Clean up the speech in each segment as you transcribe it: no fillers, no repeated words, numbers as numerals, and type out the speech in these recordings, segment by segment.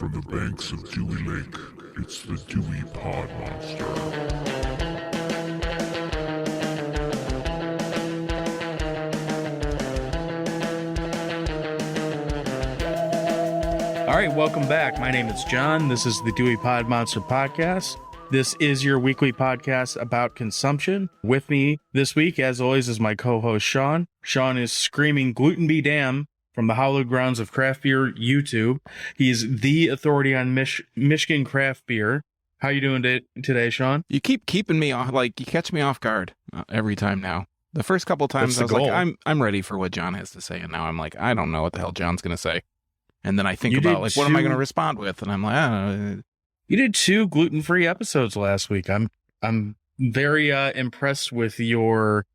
From the banks of Dewey Lake, it's the Dewey Pod Monster. All right, welcome back. My name is John. This is the Dewey Pod Monster Podcast. This is your weekly podcast about consumption. With me this week, as always, is my co-host, Sean. Sean is screaming gluten be damn from the hallowed grounds of craft beer YouTube. He's the authority on Michigan craft beer. How you doing today, Sean? You keep keeping me off, like you catch me off guard every time now. The first couple times I was goal. like, I'm ready for what John has to say, and now I'm like, I don't know what the hell John's going to say. And then I think You about did like, what am I two- going to respond with? And I'm like, I don't know. You did 2 gluten-free episodes last week. I'm very impressed with your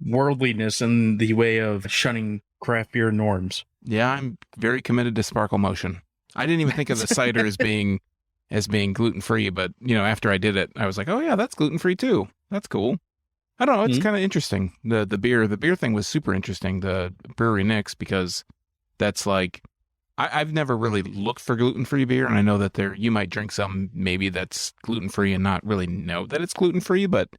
worldliness in the way of shunning craft beer norms. Yeah, I'm very committed to Sparkle Motion. I didn't even think of the cider as being gluten free, but you know, after I did it, I was like, oh yeah, that's gluten free too. That's cool. I don't know. It's kind of interesting. The beer thing was super interesting. The Brewery Nix, because that's like, I've never really looked for gluten-free beer, and I know that you might drink some maybe that's gluten-free and not really know that it's gluten-free, but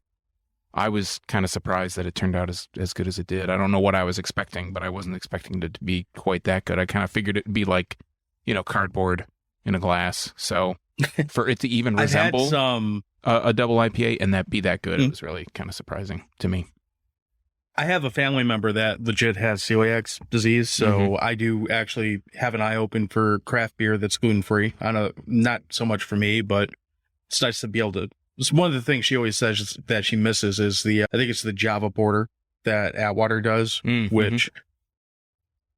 I was kind of surprised that it turned out as good as it did. I don't know what I was expecting, but I wasn't expecting it to be quite that good. I kind of figured it'd be like, you know, cardboard in a glass. So for it to even resemble I've had some... a double IPA and that be that good, it was really kind of surprising to me. I have a family member that legit has celiac disease, so I do actually have an eye open for craft beer that's gluten-free. I know, not so much for me, but it's nice to be able to. It's one of the things she always says that she misses is I think it's the Java Porter that Atwater does, which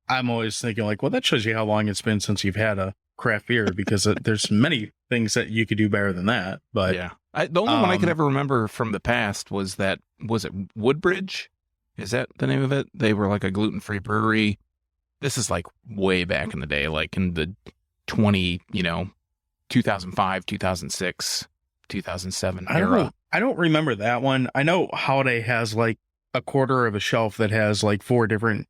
I'm always thinking like, well, that shows you how long it's been since you've had a craft beer, because there's many things that you could do better than that. But yeah, the only one I could ever remember from the past was it Woodbridge? Is that the name of it? They were like a gluten-free brewery. This is like way back in the day, like in the 2005, 2006, 2007 era. I don't remember that one. I know Holiday has like a quarter of a shelf that has like 4 different.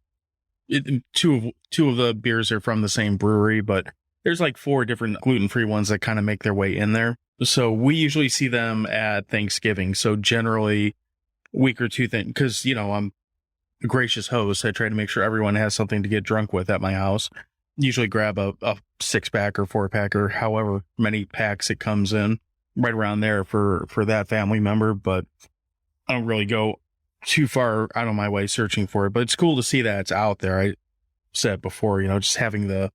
Two of the beers are from the same brewery, but there's like 4 different gluten-free ones that kind of make their way in there. So we usually see them at Thanksgiving. So generally, week or two thing, because you know I'm a gracious host. I try to make sure everyone has something to get drunk with at my house. Usually grab a 6-pack or 4-pack or however many packs it comes in, right around there for that family member. But I don't really go too far out of my way searching for it. But it's cool to see that it's out there. I said before, you know, just having the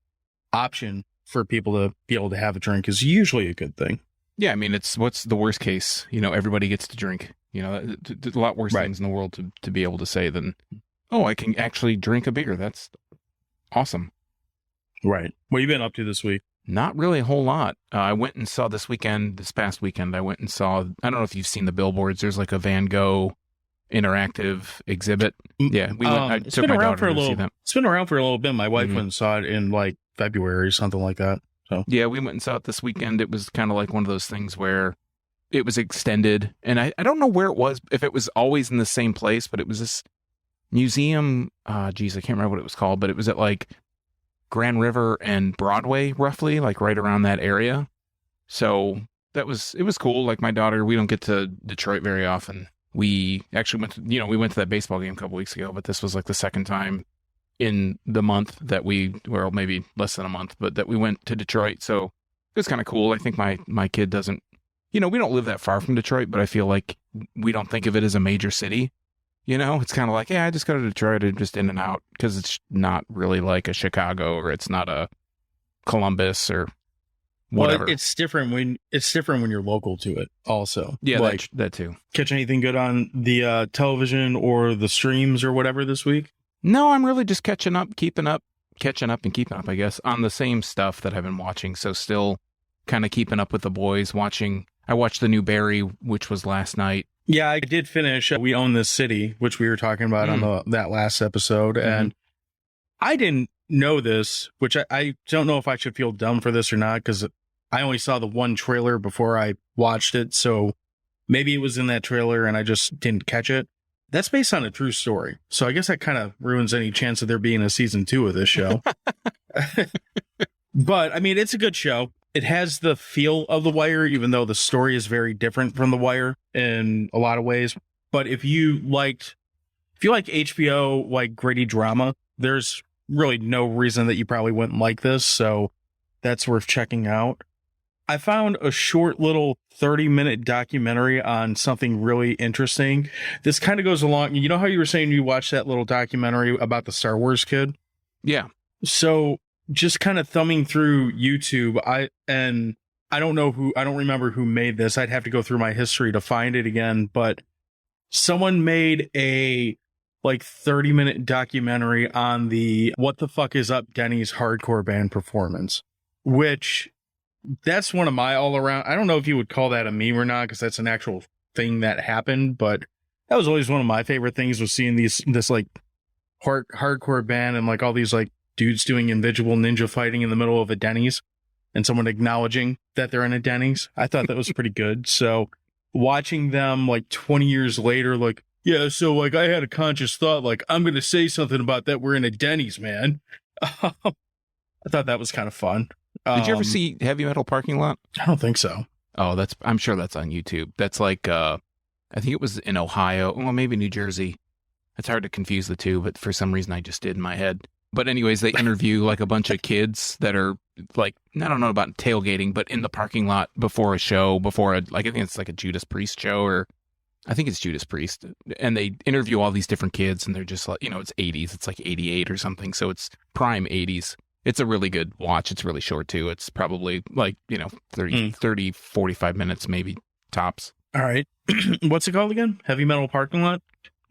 option for people to be able to have a drink is usually a good thing. Yeah, I mean, what's the worst case? You know, everybody gets to drink. You know, there's a lot worse things in the world to be able to say than, oh, I can actually drink a beer. That's awesome. Right. What have you been up to this week? Not really a whole lot. I went and saw this past weekend, I don't know if you've seen the billboards. There's like a Van Gogh interactive exhibit. Yeah, we went. I took my daughter to see that. It's been around for a little bit. My wife went and saw it in like February or something like that. So yeah, we went and saw it this weekend. It was kind of like one of those things where it was extended, and I don't know where it was, if it was always in the same place, but it was this museum. I can't remember what it was called, but it was at like Grand River and Broadway, roughly, like right around that area. So it was cool. Like my daughter, we don't get to Detroit very often. We actually we went to that baseball game a couple weeks ago, but this was like the second time in the month that well, maybe less than a month, but that we went to Detroit. So it was kind of cool. I think my kid doesn't, we don't live that far from Detroit, but I feel like we don't think of it as a major city. You know, it's kind of like, yeah, I just go to Detroit and just in and out, because it's not really like a Chicago, or it's not a Columbus or whatever. Well, it's different when you're local to it also. Yeah, like, that too. Catch anything good on the television or the streams or whatever this week? No, I'm really just catching up, keeping up, I guess, on the same stuff that I've been watching. So still kind of keeping up with the boys, I watched the new Barry, which was last night. Yeah, I did finish We Own This City, which we were talking about on that last episode. And I didn't know this, which I don't know if I should feel dumb for this or not, because I only saw the one trailer before I watched it. So maybe it was in that trailer and I just didn't catch it. That's based on a true story. So I guess that kind of ruins any chance of there being a season 2 of this show. But I mean, it's a good show. it has the feel of The Wire, even though the story is very different from The Wire in a lot of ways. But if you like HBO, like gritty drama, there's really no reason that you probably wouldn't like this. So that's worth checking out. I found a short little 30-minute documentary on something really interesting. This kind of goes along. You know how you were saying you watched that little documentary about the Star Wars kid? Yeah. So just kind of thumbing through YouTube, I don't remember who made this. I'd have to go through my history to find it again, but someone made a like 30-minute documentary on the What the Fuck Is Up Denny's hardcore band performance, which that's one of my all around. I don't know if you would call that a meme or not, because that's an actual thing that happened, but that was always one of my favorite things, was seeing this like hardcore band and like all these like dudes doing invisible ninja fighting in the middle of a Denny's and someone acknowledging that they're in a Denny's. I thought that was pretty good. So watching them like 20 years later, like, yeah, so like I had a conscious thought, like, I'm going to say something about that. We're in a Denny's, man. I thought that was kind of fun. Did you ever see Heavy Metal Parking Lot? I don't think so. Oh, I'm sure that's on YouTube. That's like, I think it was in Ohio, well, maybe New Jersey. It's hard to confuse the two, but for some reason I just did in my head. But anyways, they interview like a bunch of kids that are like, I don't know about tailgating, but in the parking lot before a show, I think it's like a Judas Priest show, or I think it's Judas Priest. And they interview all these different kids, and they're just like, it's 80s. It's like 88 or something. So it's prime 80s. It's a really good watch. It's really short too. It's probably like, 30, 45 minutes, maybe tops. All right. What's it called again? Heavy Metal Parking Lot?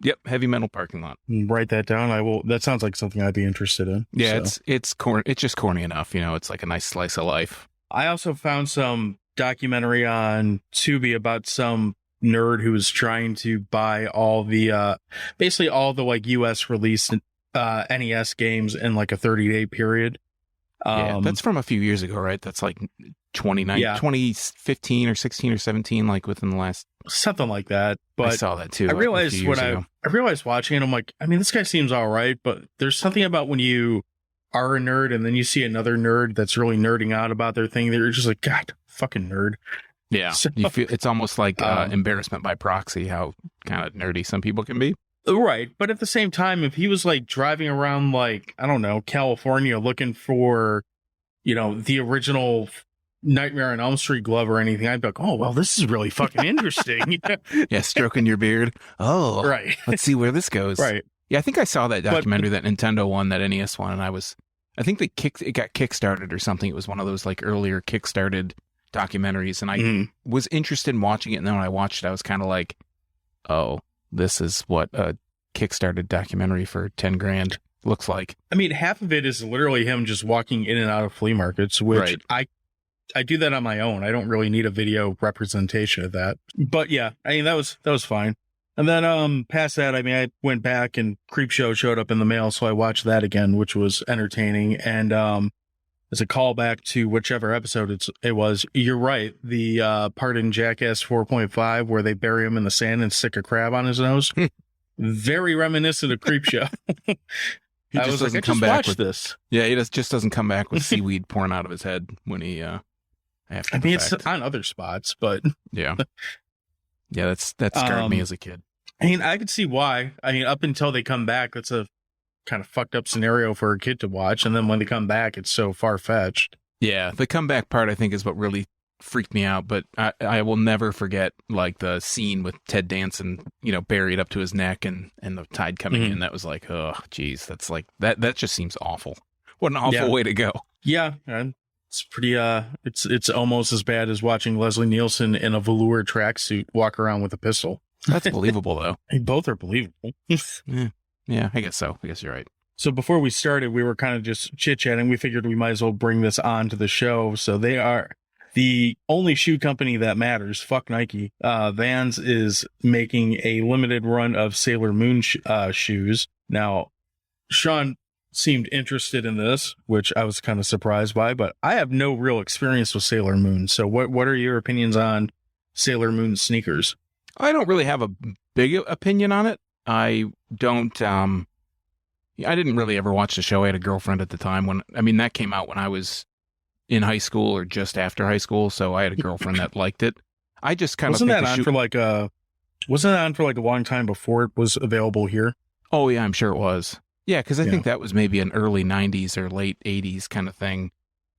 Yep. Heavy Metal Parking Lot. Write that down. I will. That sounds like something I'd be interested in. Yeah. So. It's just corny enough. It's like a nice slice of life. I also found some documentary on Tubi about some nerd who was trying to buy all the, basically all the like US released NES games in like a 30-day period. Yeah, that's from a few years ago, right? That's like 2015 or 16 or 17, like within the last... Something like that. But I saw that too. I realized I realized watching it, I'm like, I mean, this guy seems all right, but there's something about when you are a nerd and then you see another nerd that's really nerding out about their thing that you're just like, God, fucking nerd. Yeah, So, you feel it's almost like embarrassment by proxy, how kind of nerdy some people can be. Right. But at the same time, if he was like driving around, like, I don't know, California looking for, the original Nightmare on Elm Street glove or anything, I'd be like, oh, well, this is really fucking interesting. Yeah, stroking your beard. Oh, right. Let's see where this goes. Right. Yeah, I think I saw that documentary, that Nintendo one, that NES one, and I think it got kickstarted or something. It was one of those like earlier kickstarted documentaries, and I was interested in watching it, and then when I watched it, I was kind of like, oh, this is what a kickstarted documentary for 10 grand looks like. I mean, half of it is literally him just walking in and out of flea markets, which right. I do that on my own. I don't really need a video representation of that. But yeah, I mean, that was fine. And then past that, I mean, I went back and Creepshow showed up in the mail, so I watched that again, which was entertaining. And as a callback to whichever episode it was, you're right. The part in Jackass 4.5 where they bury him in the sand and stick a crab on his nose, very reminiscent of Creepshow. He I just was doesn't like, I come just back watched with this. Yeah, he just doesn't come back with seaweed pouring out of his head when he after I mean, the it's fact. on other spots, but Yeah, that scarred me as a kid. I mean, I could see why. I mean, up until they come back, that's a kind of fucked up scenario for a kid to watch, and then when they come back, it's so far fetched. Yeah, the comeback part I think is what really freaked me out, but I will never forget like the scene with Ted Danson, buried up to his neck and the tide coming in. That was like, oh, geez, that's like that just seems awful. What an awful way to go. Yeah, and it's pretty. It's almost as bad as watching Leslie Nielsen in a velour tracksuit walk around with a pistol. That's believable though. I mean, both are believable. Yeah, I guess so. I guess you're right. So before we started, we were kind of just chit-chatting. We figured we might as well bring this on to the show. So they are the only shoe company that matters. Fuck Nike. Vans is making a limited run of Sailor Moon shoes. Now, Sean seemed interested in this, which I was kind of surprised by, but I have no real experience with Sailor Moon. So what are your opinions on Sailor Moon sneakers? I don't really have a big opinion on it. I don't, I didn't really ever watch the show. I had a girlfriend at the time that came out when I was, in high school or just after high school, so I had a girlfriend that liked it. I just kind of wasn't that on for like a long time before it was available here? Oh yeah, I'm sure it was. Yeah, because I think that was maybe an early '90s or late '80s kind of thing.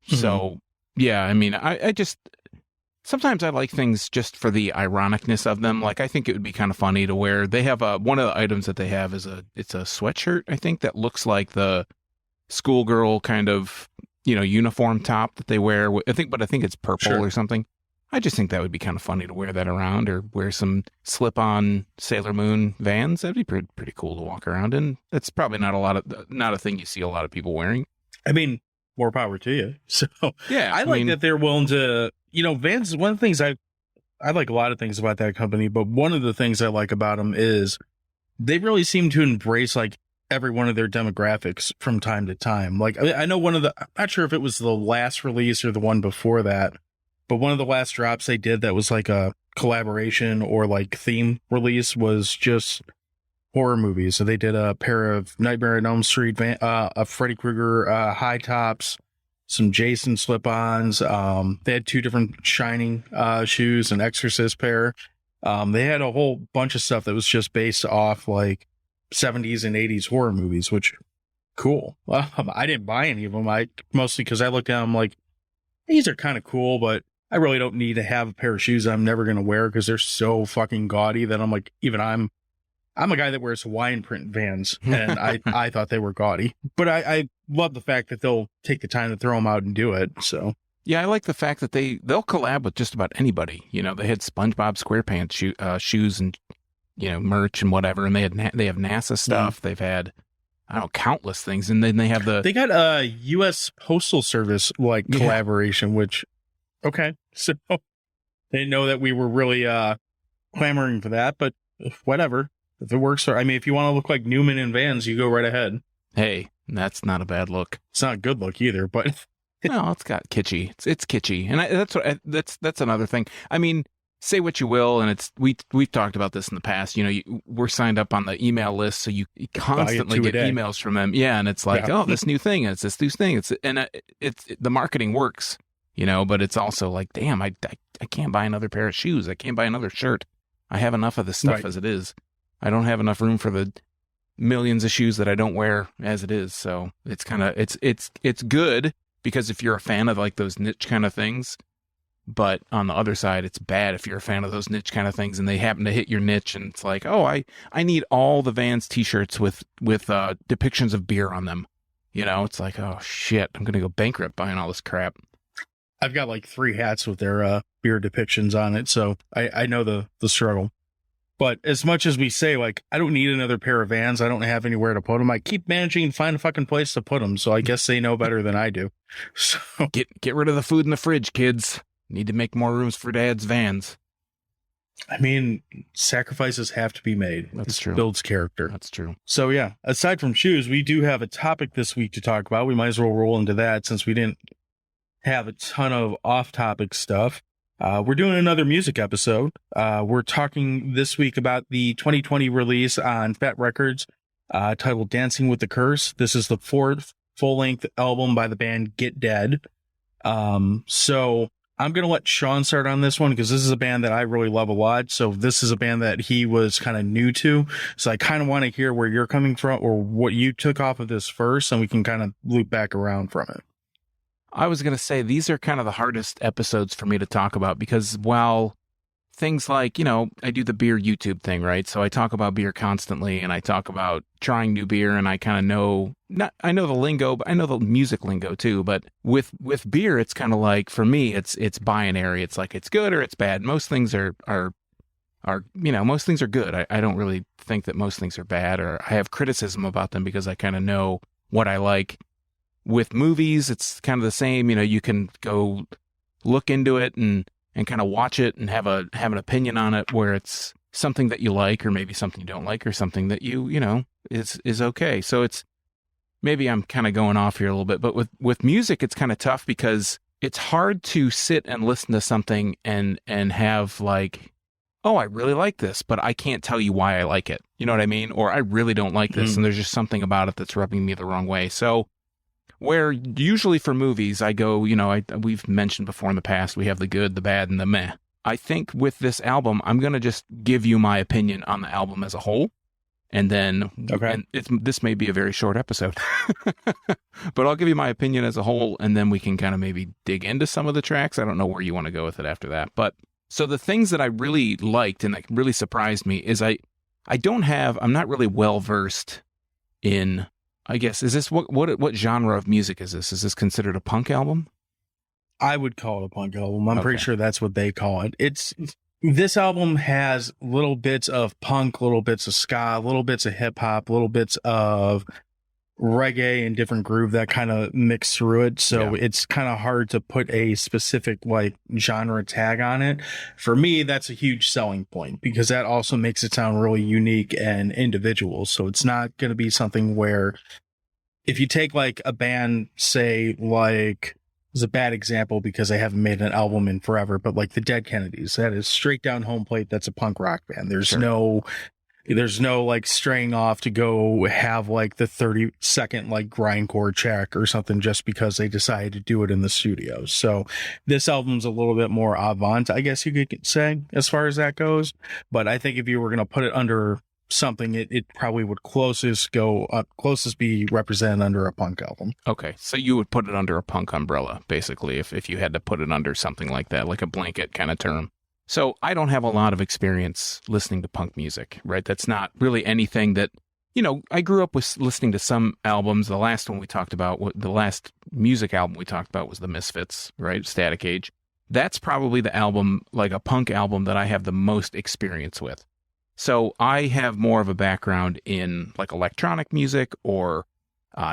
So yeah, I mean, I just sometimes I like things just for the ironicness of them. Like I think it would be kind of funny to wear. They have one of the items that they have is it's a sweatshirt, I think, that looks like the schoolgirl kind of, uniform top that they wear. I think it's purple or something. I just think that would be kind of funny to wear that around, or wear some slip-on Sailor Moon Vans. That'd be pretty cool to walk around in. That's probably not a thing you see a lot of people wearing. I mean, more power to you. So yeah, I like that they're willing to, Vans. One of the things I like a lot of things about that company, but one of the things I like about them is they really seem to embrace like every one of their demographics from time to time. Like I know I'm not sure if it was the last release or the one before that, but one of the last drops they did that was like a collaboration or like theme release was just horror movies. So they did a pair of Nightmare on Elm Street, a Freddy Krueger high tops, some Jason slip-ons. They had 2 different Shining shoes, an Exorcist pair. They had a whole bunch of stuff that was just based off like 70s and 80s horror movies, which cool. I didn't buy any of them. Mostly because I looked at them like, these are kind of cool, but I really don't need to have a pair of shoes I'm never going to wear because they're so fucking gaudy that I'm like, even I'm a guy that wears Hawaiian print Vans, and I thought they were gaudy. But I love the fact that they'll take the time to throw them out and do it. So yeah, I like the fact that they'll collab with just about anybody. They had SpongeBob SquarePants shoes and merch and whatever, and they have NASA stuff. They've had countless things, and then they have they got a U.S. Postal Service collaboration, which okay, so they didn't know that we were really clamoring for that, but whatever. If it works, if you want to look like Newman in Vans, you go right ahead. Hey, that's not a bad look. It's not a good look either, but no, it's got kitschy. It's kitschy, and that's another thing. I mean, say what you will, and we've talked about this in the past. We're signed up on the email list, so you constantly get emails from them. Yeah, and it's like, oh, this new thing, it's this new thing. It's the marketing works, but it's also like, damn, I can't buy another pair of shoes. I can't buy another shirt. I have enough of this stuff as it is. I don't have enough room for the millions of shoes that I don't wear as it is. So it's kind of, it's good because if you're a fan of like those niche kind of things, but on the other side, it's bad if you're a fan of those niche kind of things and they happen to hit your niche and it's like, oh, I need all the Vans t-shirts with depictions of beer on them. It's like, oh shit, I'm going to go bankrupt buying all this crap. I've got like 3 hats with their beer depictions on it. So I know the struggle. But as much as we say, like, I don't need another pair of Vans, I don't have anywhere to put them, I keep managing to find a fucking place to put them. So I guess they know better than I do. So get rid of the food in the fridge, kids. Need to make more rooms for Dad's Vans. I mean, sacrifices have to be made. That's true. Builds character. That's true. So yeah, aside from shoes, we do have a topic this week to talk about. We might as well roll into that since we didn't have a ton of off-topic stuff. We're doing another music episode. We're talking this week about the 2020 release on Fat Records, titled Dancing with the Curse. This is the 4th full-length album by the band Get Dead. So I'm going to let Sean start on this one because this is a band that I really love a lot. So this is a band that he was kind of new to. So I kind of want to hear where you're coming from or what you took off of this first, and we can kind of loop back around from it. I was going to say these are kind of the hardest episodes for me to talk about because while things like, I do the beer YouTube thing, right? So I talk about beer constantly and I talk about trying new beer and I kind of know, I know the lingo, but I know the music lingo too. But with beer, it's kind of like, for me, it's binary. It's like, it's good or it's bad. Most things are most things are good. I don't really think that most things are bad, or I have criticism about them because I kind of know what I like. With movies, it's kind of the same. You can go look into it and kind of watch it and have an opinion on it where it's something that you like or maybe something you don't like or something that is okay. So it's, maybe I'm kind of going off here a little bit, but with music, it's kind of tough because it's hard to sit and listen to something and have like, oh, I really like this, but I can't tell you why I like it. You know what I mean? Or I really don't like this and there's just something about it that's rubbing me the wrong way. So Where usually for movies, I go, we've mentioned before in the past, we have the good, the bad, and the meh. I think with this album, I'm going to just give you my opinion on the album as a whole. And then, Okay. this may be a very short episode, but I'll give you my opinion as a whole, and then we can kind of maybe dig into some of the tracks. I don't know where you want to go with it after that. But so the things that I really liked and that really surprised me is I'm not really well versed in, I guess, is this what genre of music is this? Is this considered a punk album? I would call it a punk album. I'm pretty Okay. sure that's what they call it. This album has little bits of punk, little bits of ska, little bits of hip hop, little bits of reggae and different groove that kind of mix through it. So it's kind of hard to put a specific like genre tag on it. For me, that's a huge selling point because that also makes it sound really unique and individual. So it's not going to be something where if you take like a band, say like, is a bad example because I haven't made an album in forever, but like the Dead Kennedys, that is straight down home plate. That's a punk rock band. There's no like straying off to go have like the 30-second like grindcore check or something just because they decided to do it in the studio. So this album's a little bit more avant, I guess you could say, as far as that goes. But I think if you were going to put it under something, it probably would closest be represented under a punk album. Okay, so you would put it under a punk umbrella, basically, if you had to put it under something like that, like a blanket kind of term. So I don't have a lot of experience listening to punk music, right? That's not really anything that, I grew up with listening to some albums. The last one we talked about, the last music album we talked about was the Misfits, right? Static Age. That's probably the album, like a punk album that I have the most experience with. So I have more of a background in like electronic music or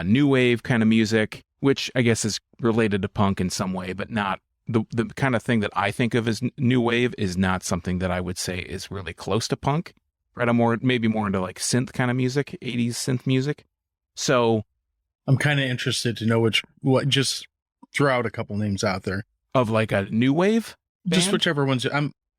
new wave kind of music, which I guess is related to punk in some way, but not the kind of thing that I think of as new wave is not something that I would say is really close to punk, right? I'm maybe more into like synth kind of music, 80s synth music. So I'm kind of interested to know just throw out a couple names out there of like a new wave just band? whichever ones.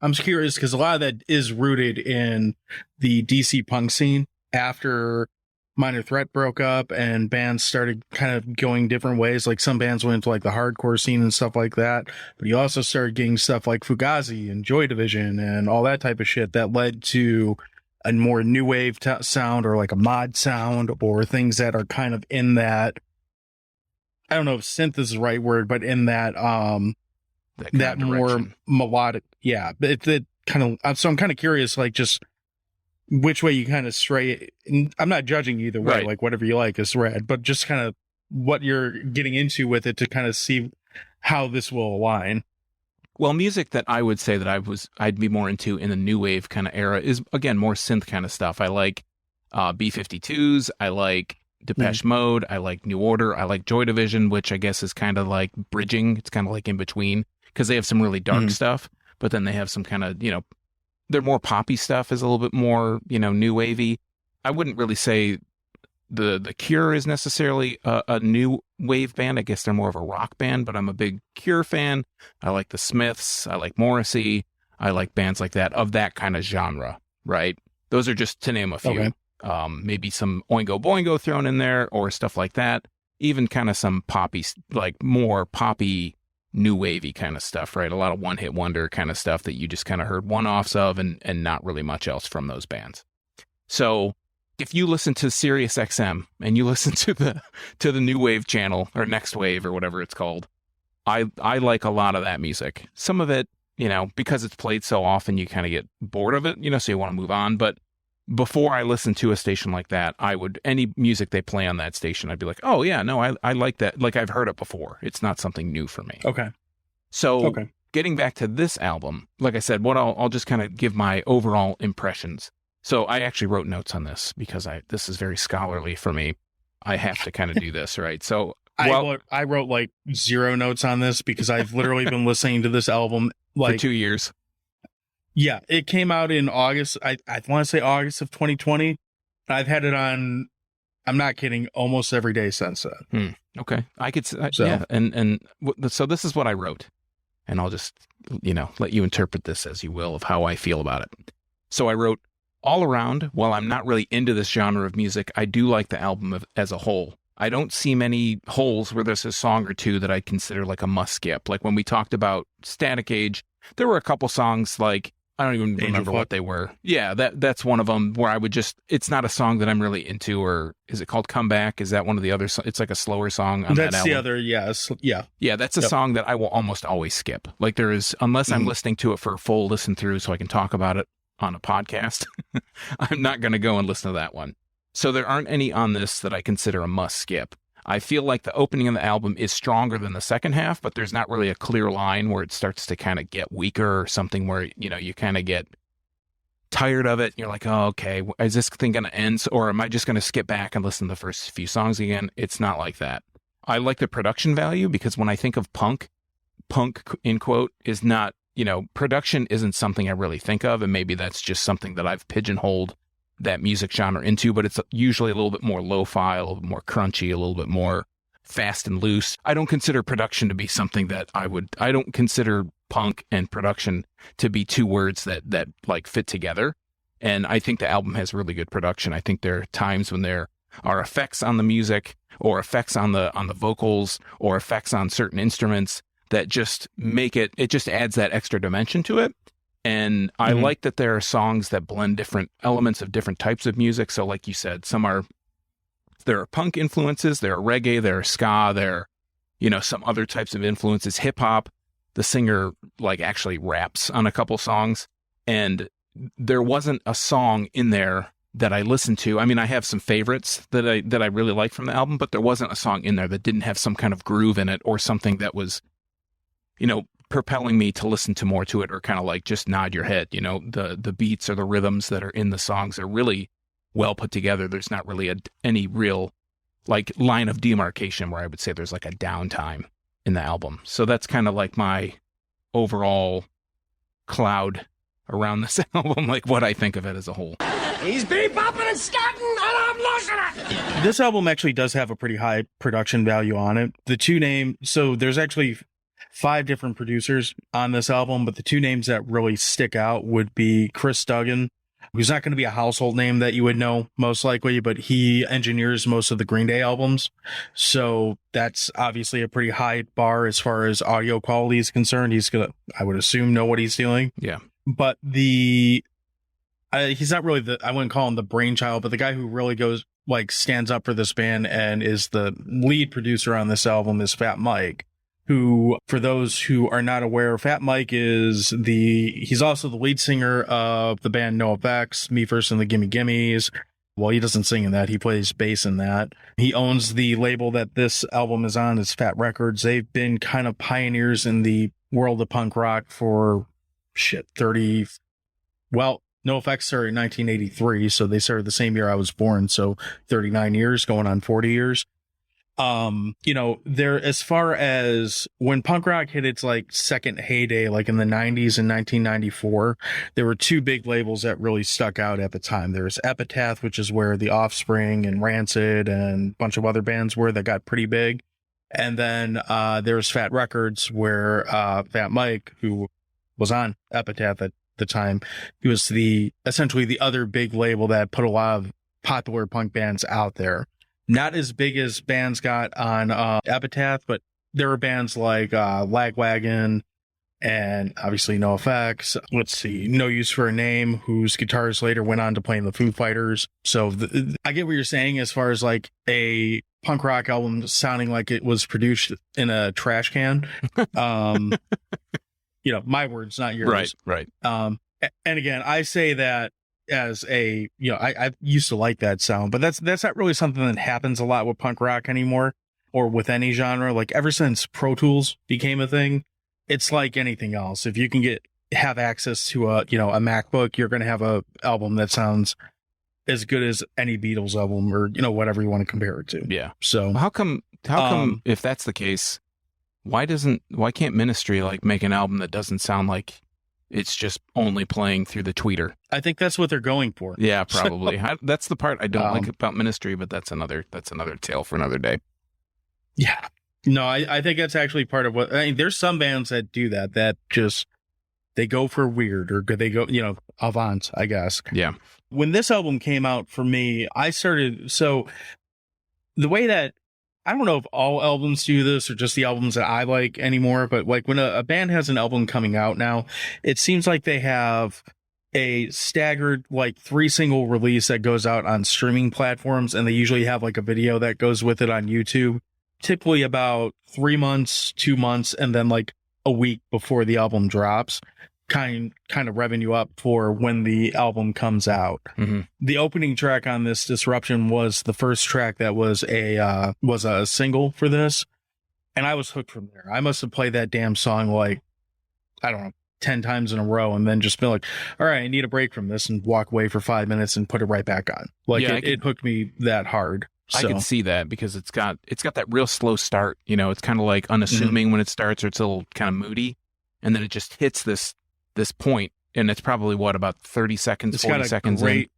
I'm curious because a lot of that is rooted in the DC punk scene after Minor Threat broke up and bands started kind of going different ways. Like some bands went into like the hardcore scene and stuff like that. But you also started getting stuff like Fugazi and Joy Division and all that type of shit that led to a more new wave sound or like a mod sound or things that are kind of in that. I don't know if synth is the right word, but in that, that more melodic. Yeah. It kind of, so I'm kind of curious, like just which way you kind of stray. I'm not judging either way, Right. like whatever you like is red, but just kind of what you're getting into with it to kind of see how this will align. Well, music that I would say that I'd be more into in the new wave kind of era is, again, more synth kind of stuff. I like B-52s. I like Depeche Mode. I like New Order. I like Joy Division, which I guess is kind of like bridging. It's kind of like in between because they have some really dark stuff, but then they have some kind of, their more poppy stuff is a little bit more, new wavy. I wouldn't really say the Cure is necessarily a new wave band. I guess they're more of a rock band, but I'm a big Cure fan. I like the Smiths. I like Morrissey. I like bands like that of that kind of genre, right? Those are just to name a few. Okay. Maybe some Oingo Boingo thrown in there or stuff like that. Even kind of some poppy, like more poppy, new wavy kind of stuff, right? A lot of one-hit wonder kind of stuff that you just kind of heard one-offs of and not really much else from those bands. So if you listen to Sirius XM and you listen to the new wave channel or next wave or whatever it's called, I like a lot of that music. Some of it, because it's played so often, you kind of get bored of it, so you want to move on. But before I listen to a station like that, any music they play on that station, I'd be like, oh yeah, no, I like that. Like I've heard it before. It's not something new for me. Okay. So getting back to this album, like I said, I'll just kind of give my overall impressions. So I actually wrote notes on this because this is very scholarly for me. I have to kind of do this, right? So I wrote like 0 notes on this because I've literally been listening to this album like for 2 years. Yeah, it came out in August. I want to say August of 2020. I've had it on, I'm not kidding, almost every day since then. Okay. I could, So- yeah. So this is what I wrote. And I'll just, let you interpret this as you will of how I feel about it. So I wrote, all around, while I'm not really into this genre of music, I do like the album as a whole. I don't see many holes where there's a song or two that I'd consider like a must skip. Like when we talked about Static Age, there were a couple songs like, I don't even remember what they were. Yeah, that's one of them where I would just, it's not a song that I'm really into. Or is it called Comeback? Is that one of the other, it's like a slower song on that album? That's the other, yes. Yeah. Yeah, that's a song that I will almost always skip. Like there is, unless I'm listening to it for a full listen through so I can talk about it on a podcast, I'm not going to go and listen to that one. So there aren't any on this that I consider a must skip. I feel like the opening of the album is stronger than the second half, but there's not really a clear line where it starts to kind of get weaker or something where, you know, you kind of get tired of it. You're like, oh, okay, is this thing going to end? Or am I just going to skip back and listen to the first few songs again? It's not like that. I like the production value because when I think of punk in quote is not, you know, production isn't something I really think of. And maybe that's just something that I've pigeonholed that music genre into, but it's usually a little bit more lo-fi, a little bit more crunchy, a little bit more fast and loose. I don't consider production to be something that I don't consider punk and production to be two words that like fit together. And I think the album has really good production. I think there are times when there are effects on the music or effects on the vocals or effects on certain instruments that just make it just adds that extra dimension to it. And I like that there are songs that blend different elements of different types of music. So like you said, there are punk influences, there are reggae, there are ska, there are, you know, some other types of influences, hip hop. The singer like actually raps on a couple songs. And there wasn't a song in there that I listened to. I mean, I have some favorites that I really like from the album, but there wasn't a song in there that didn't have some kind of groove in it or something that was, you know, propelling me to listen to more to it or kind of like just nod your head. You know, the beats or the rhythms that are in the songs are really well put together. There's not really any real like line of demarcation where I would say there's like a downtime in the album. So that's kind of like my overall cloud around this album, like what I think of it as a whole. He's bebopping and scatting, and I'm losing it. This album actually does have a pretty high production value on it. So there's actually 5 different producers on this album, but the 2 names that really stick out would be Chris Duggan, who's not going to be a household name that you would know most likely, but he engineers most of the Green Day albums. So that's obviously a pretty high bar as far as audio quality is concerned. He's going to, I would assume, know what he's doing. Yeah. But he's not really I wouldn't call him the brainchild, but the guy who really stands up for this band and is the lead producer on this album is Fat Mike. Who, for those who are not aware, Fat Mike he's also the lead singer of the band NoFX, Me First and the Gimme Gimmes. Well, he doesn't sing in that. He plays bass in that. He owns the label that this album is on. It's Fat Records. They've been kind of pioneers in the world of punk rock for 30. Well, NoFX started in 1983, so they started the same year I was born. So 39 years, going on 40 years. You know, as far as when punk rock hit its like second heyday, like in the 90s in 1994, there were 2 big labels that really stuck out at the time. There's Epitaph, which is where The Offspring and Rancid and a bunch of other bands were that got pretty big. And then, there's Fat Records where, Fat Mike, who was on Epitaph at the time, he was essentially the other big label that put a lot of popular punk bands out there. Not as big as bands got on Epitaph, but there were bands like Lagwagon and obviously NoFX. Let's see, No Use for a Name, whose guitarist later went on to play in the Foo Fighters. So I get what you're saying as far as like a punk rock album sounding like it was produced in a trash can. You know, my words, not yours. Right. And again, I say that as I used to like that sound, but that's not really something that happens a lot with punk rock anymore or with any genre. Like ever since Pro Tools became a thing, it's like anything else. If you can have access to a MacBook, you're going to have a album that sounds as good as any Beatles album or, you know, whatever you want to compare it to. Yeah. So how come if that's the case, why can't Ministry like make an album that doesn't sound like it's just only playing through the tweeter? I think that's what they're going for. Yeah, probably. That's the part I don't like about Ministry, but that's another tale for another day. Yeah. No, I think that's actually part of what, I mean, there's some bands that do that just, they go for weird or they go, you know, avant, I guess. Yeah. When this album came out for me, so the way that I don't know if all albums do this or just the albums that I like anymore, but like when a band has an album coming out now, it seems like they have a staggered like 3 single release that goes out on streaming platforms, and they usually have like a video that goes with it on YouTube, typically about 3 months, 2 months, and then like a week before the album drops. Kind of revving you up for when the album comes out. Mm-hmm. The opening track on this Disruption was the first track that was a single for this, and I was hooked from there. I must have played that damn song like, I don't know, 10 times in a row, and then just been like, all right, I need a break from this, and walk away for 5 minutes and put it right back on. Like, Yeah, it hooked me that hard. I So can see that because it's got that real slow start. You know, it's kind of like unassuming when it starts, or it's a little kind of moody, and then it just hits this point, and it's probably about 30 seconds, it's 40 got a seconds great, in.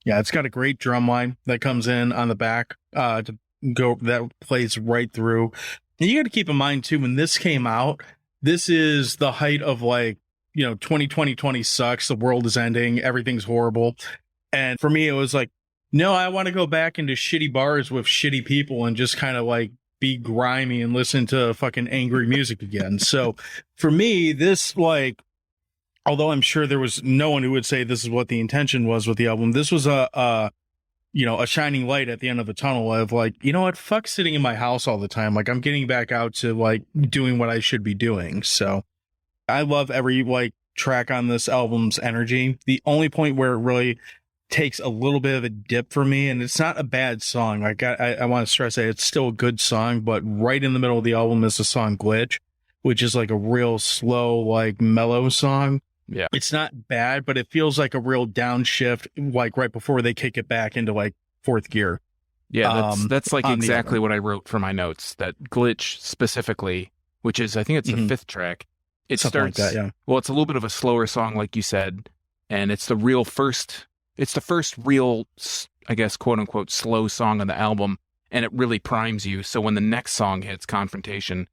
yeah, it's got a great drum line that comes in on the back to go, that plays right through. And you got to keep in mind too, when this came out, this is the height of like, 2020 sucks, the world is ending, everything's horrible. And for me, it was like, no, I want to go back into shitty bars with shitty people and just kind of like be grimy and listen to fucking angry music again. So for me, this, like, although I'm sure there was no one who would say this is what the intention was with the album, this was a shining light at the end of the tunnel of like, you know what, fuck sitting in my house all the time. Like, I'm getting back out to like doing what I should be doing. So I love every like track on this album's energy. The only point where it really takes a little bit of a dip for me, and it's not a bad song. Like, I want to stress that it's still a good song, but right in the middle of the album is the song Glitch, which is like a real slow, like mellow song. Yeah. It's not bad, but it feels like a real downshift, like right before they kick it back into like 4th gear. Yeah, that's like on the exactly album. what I wrote for my notes. That Glitch specifically, which is, I think it's the 5th track. It Something starts, like that, yeah. well, it's a little bit of a slower song, like you said, and it's the first real, I guess, quote unquote, slow song on the album, and it really primes you. So when the next song hits, Confrontation,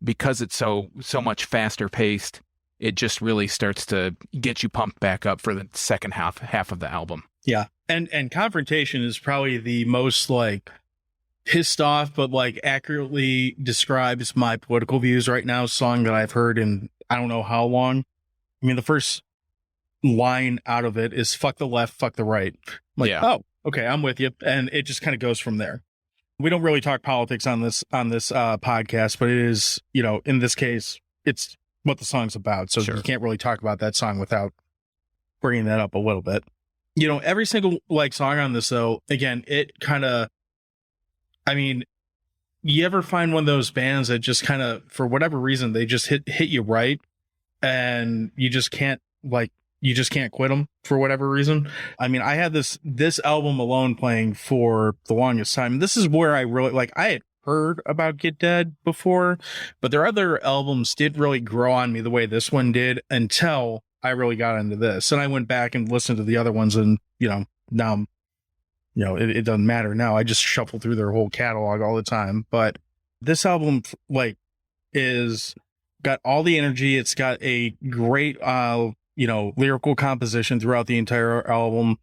because it's so much faster paced, it just really starts to get you pumped back up for the second half of the album. Yeah. And Confrontation is probably the most like pissed off, but like accurately describes my political views right now song that I've heard in I don't know how long. I mean, the first line out of it is fuck the left, fuck the right. Like, Yeah. oh, okay, I'm with you. And it just kind of goes from there. We don't really talk politics on this podcast, but it is, in this case, it's what the song's about. So Sure. you can't really talk about that song without bringing that up a little bit. Every single like song on this, though, again, it kind of, I mean, you ever find one of those bands that just kind of, for whatever reason, they just hit you right, and you just can't quit them for whatever reason. I mean, I had this album alone playing for the longest time. This is where I really I had heard about Get Dead before, but their other albums didn't really grow on me the way this one did until I really got into this. And I went back and listened to the other ones, and now it doesn't matter now. I just shuffle through their whole catalog all the time. But this album is got all the energy. It's got a great lyrical composition throughout the entire album.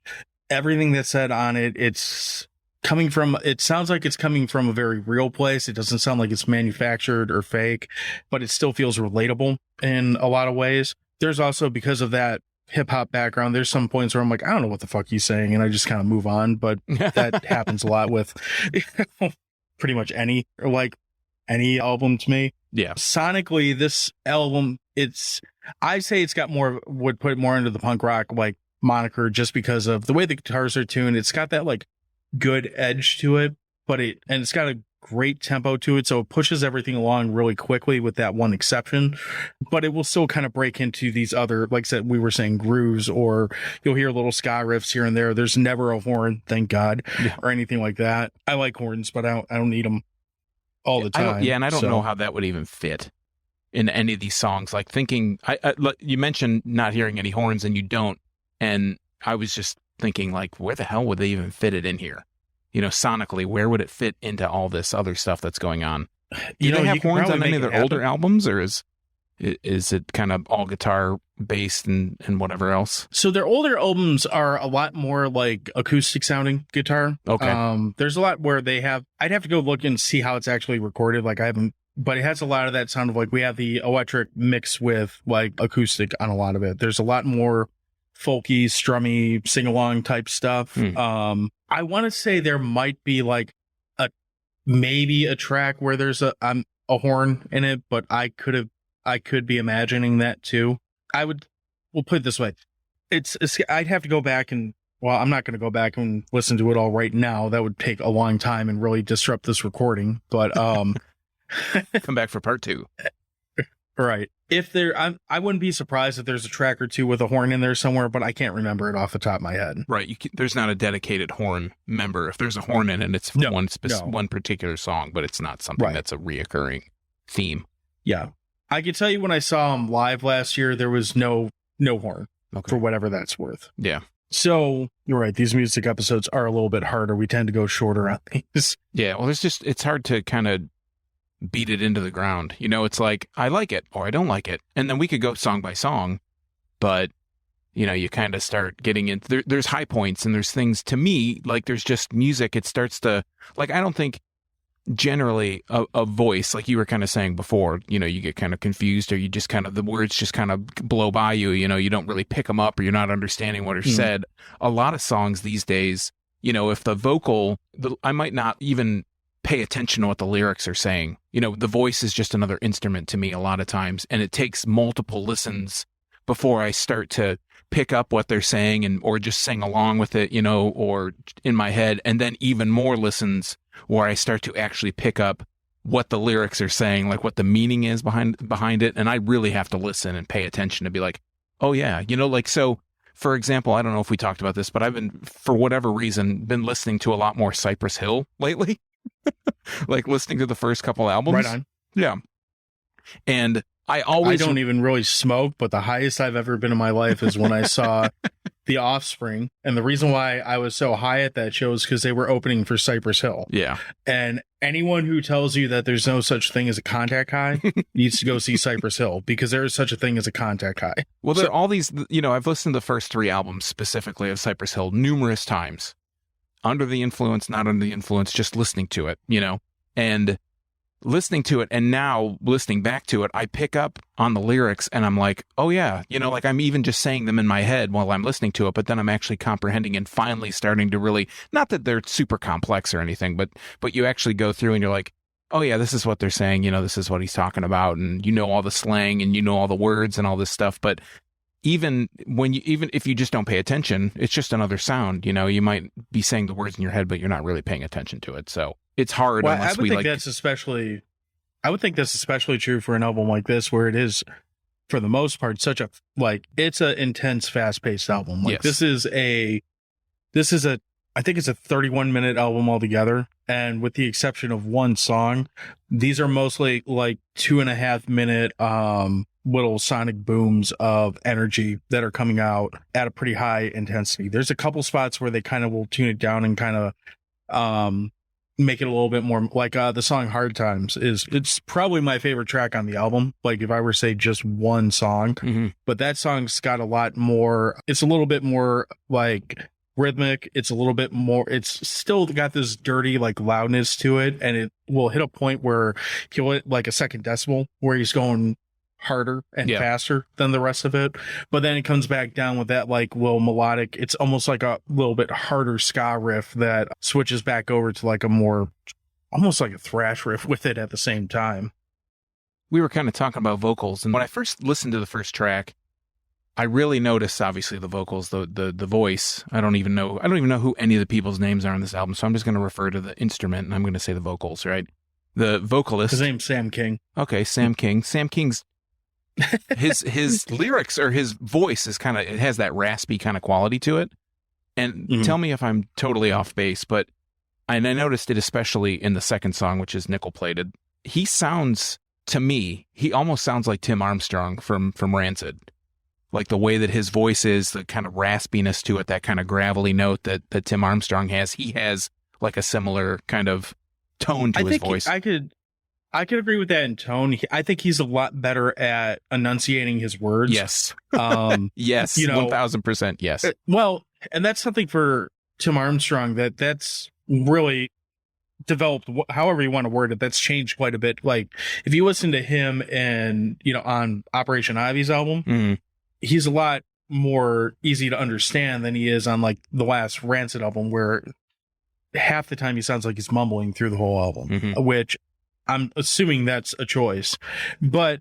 Everything that's said on it, it sounds like it's coming from a very real place. It doesn't sound like it's manufactured or fake, but it still feels relatable in a lot of ways. There's also, because of that hip hop background, there's some points where I'm like, I don't know what the fuck he's saying, and I just kind of move on. But that happens a lot with pretty much any album to me. Yeah. Sonically, this album, I say it's got would put it more into the punk rock like moniker, just because of the way the guitars are tuned. It's got that like good edge to it, and it's got a great tempo to it, so it pushes everything along really quickly, with that one exception. But it will still kind of break into these other, like I said, we were saying, grooves, or you'll hear little ska riffs here and there. There's never a horn, thank God, or anything like that. I like horns, but I don't need them all the time. I don't know how that would even fit in any of these songs. Like, thinking, you mentioned not hearing any horns, and you don't, and I was just thinking, like, where the hell would they even fit it in here? Sonically, where would it fit into all this other stuff that's going on? Do they have horns on any of their older albums, or is Is it kind of all guitar based and whatever else? So their older albums are a lot more like acoustic sounding guitar. Okay. There's a lot where I'd have to go look and see how it's actually recorded. Like I haven't, but it has a lot of that sound of like we have the electric mix with like acoustic on a lot of it. There's a lot more folky, strummy, sing along type stuff. I want to say there might be like maybe a track where there's a horn in it, but I could be imagining that too. We'll put it this way. I'd have to go back and, well, I'm not going to go back and listen to it all right now. That would take a long time and really disrupt this recording, but, Come back for part 2. Right. If I wouldn't be surprised if there's a track or two with a horn in there somewhere, but I can't remember it off the top of my head. Right. There's not a dedicated horn member. If there's a horn in it, it's one particular song, but it's not something that's a reoccurring theme. Yeah. I can tell you when I saw him live last year, there was no horn for whatever that's worth. Yeah. So you're right. These music episodes are a little bit harder. We tend to go shorter on these. Yeah. Well, it's hard to kind of beat it into the ground. It's like, I like it or I don't like it. And then we could go song by song, but you kind of start getting into there's high points and there's things to me, like there's just music. It starts to like, I don't think generally a voice, like you were kind of saying before, you get kind of confused or you just kind of, the words just kind of blow by you, you don't really pick them up or you're not understanding what are said. A lot of songs these days, if the vocal, I might not even pay attention to what the lyrics are saying. The voice is just another instrument to me a lot of times, and it takes multiple listens before I start to pick up what they're saying or just sing along with it, or in my head, and then even more listens where I start to actually pick up what the lyrics are saying, like what the meaning is behind it. And I really have to listen and pay attention to be like, oh yeah, like, so for example, I don't know if we talked about this, but I've been, for whatever reason, been listening to a lot more Cypress Hill lately. Like listening to the first couple albums. Right on. Yeah. And I don't even really smoke, but the highest I've ever been in my life is when I saw The Offspring. And the reason why I was so high at that show is because they were opening for Cypress Hill. Yeah. And anyone who tells you that there's no such thing as a contact high needs to go see Cypress Hill, because there is such a thing as a contact high. Well, there are all these, I've listened to the first 3 albums specifically of Cypress Hill numerous times. Under the influence, not under the influence, just listening to it, and listening to it. And now listening back to it, I pick up on the lyrics and I'm like, oh yeah, like I'm even just saying them in my head while I'm listening to it, but then I'm actually comprehending and finally starting to really, not that they're super complex or anything, but you actually go through and you're like, oh yeah, this is what they're saying. This is what he's talking about. And all the slang and all the words and all this stuff. But even if you just don't pay attention, it's just another sound. You might be saying the words in your head, but you're not really paying attention to it. So it's hard. Well, unless I would think that's especially true for an album like this, where it is, for the most part, it's an intense, fast-paced album. Like yes. I think it's a 31-minute album altogether, and with the exception of one song, these are mostly like 2.5-minute little sonic booms of energy that are coming out at a pretty high intensity. There's a couple spots where they kind of will tune it down and kind of make it a little bit more like the song Hard Times it's probably my favorite track on the album, like if I were to say just one song. But that song's got a lot more, it's a little bit more like rhythmic, it's a little bit more, it's still got this dirty like loudness to it, and it will hit a point where he'll hit like a second decibel where he's going harder and faster than the rest of it, but then it comes back down with that like little melodic, it's almost like a little bit harder ska riff that switches back over to like a more, almost like a thrash riff with it at the same time. We were kind of talking about vocals, and when I first listened to the first track, I really noticed obviously the vocals, the voice. I don't even know who any of the people's names are on this album, so I'm just going to refer to the instrument and I'm going to say the vocals, right? The vocalist, his name's Sam King. Okay, Sam King. Sam King's his lyrics, or his voice, is kind of, it has that raspy kind of quality to it. And tell me if I'm totally off base, but I noticed it especially in the second song, which is Nickel Plated. He sounds, to me, he almost sounds like Tim Armstrong from Rancid. Like the way that his voice is, the kind of raspiness to it, that kind of gravelly note that Tim Armstrong has. He has like a similar kind of tone to his voice. I can agree with that in tone. I think he's a lot better at enunciating his words. Yes. Yes, 1000%. Yes. Well, and that's something for Tim Armstrong that's really developed, however you want to word it, that's changed quite a bit. Like if you listen to him and, on Operation Ivy's album, he's a lot more easy to understand than he is on like the last Rancid album, where half the time he sounds like he's mumbling through the whole album, which I'm assuming that's a choice. But,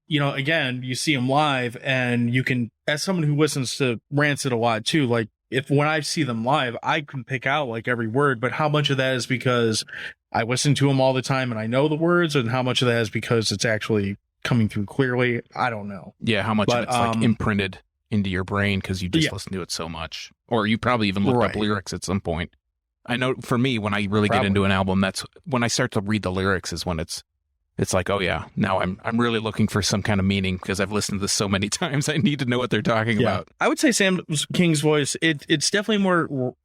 again, you see him live and you can, as someone who listens to Rancid a lot too, like when I see them live, I can pick out like every word, but how much of that is because I listen to them all the time and I know the words, and how much of that is because it's actually coming through clearly? I don't know. Yeah. How much of it's like imprinted into your brain because you just listen to it so much, or you probably even looked up lyrics at some point. I know for me, when I really get into an album, that's when I start to read the lyrics, is when it's like, oh yeah, now I'm really looking for some kind of meaning because I've listened to this so many times. I need to know what they're talking about. I would say Sam King's voice, it's definitely more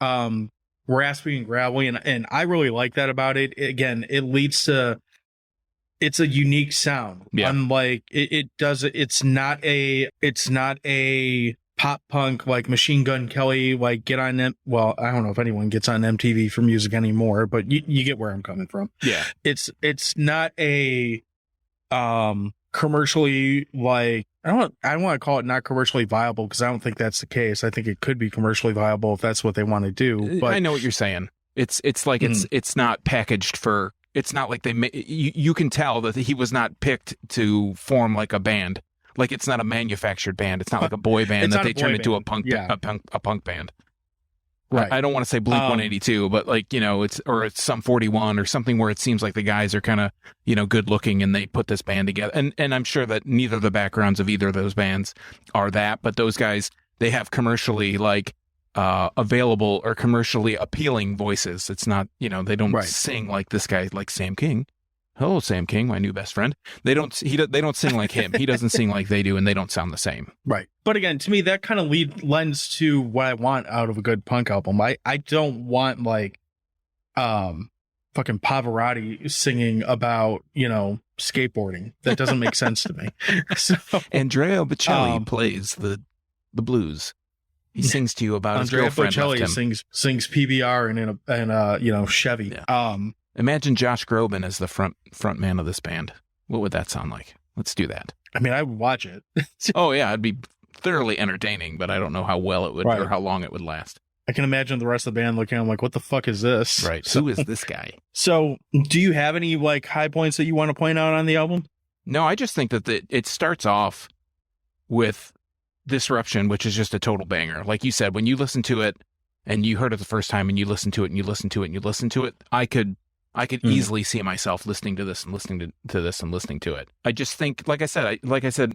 raspy and gravelly, and I really like that about it. Again, it leads to, it's a unique sound. Yeah. Unlike it's not a pop punk like Machine Gun Kelly, like get on them. Well, I don't know if anyone gets on MTV for music anymore, but you get where I'm coming from. Yeah. It's not a commercially, like, I don't want to call it not commercially viable, because I don't think that's the case. I think it could be commercially viable if that's what they want to do. But I know what you're saying. It's like it's not packaged for. It's not like you can tell that he was not picked to form like a band. Like it's not a manufactured band. It's not like a boy band that they turned into a punk band. Right. I don't want to say Blink 182, but like, it's Sum 41 or something where it seems like the guys are kind of, good looking and they put this band together. And I'm sure that neither of the backgrounds of either of those bands are that, but those guys, they have commercially like available or commercially appealing voices. It's not, they don't sing like this guy, like Sam King. Hello, Sam King, my new best friend. They don't sing like him. He doesn't sing like they do, and they don't sound the same. Right. But again, to me, that kind of lends to what I want out of a good punk album. I don't want like fucking Pavarotti singing about, skateboarding. That doesn't make sense to me. So Andrea Bocelli plays the blues. He sings to you about his girlfriend. Andrea Bocelli sings PBR and Chevy. Yeah. Imagine Josh Groban as the front man of this band. What would that sound like? Let's do that. I mean, I would watch it. Oh yeah, it'd be thoroughly entertaining, but I don't know how well it would or how long it would last. I can imagine the rest of the band looking at him like, what the fuck is this? Right. So, who is this guy? So do you have any like high points that you want to point out on the album? No, I just think that it starts off with Disruption, which is just a total banger. Like you said, when you listen to it and you heard it the first time and you listen to it and you listen to it and you listen to it, I could easily see myself listening to this and listening to this and listening to it. I just think, like I said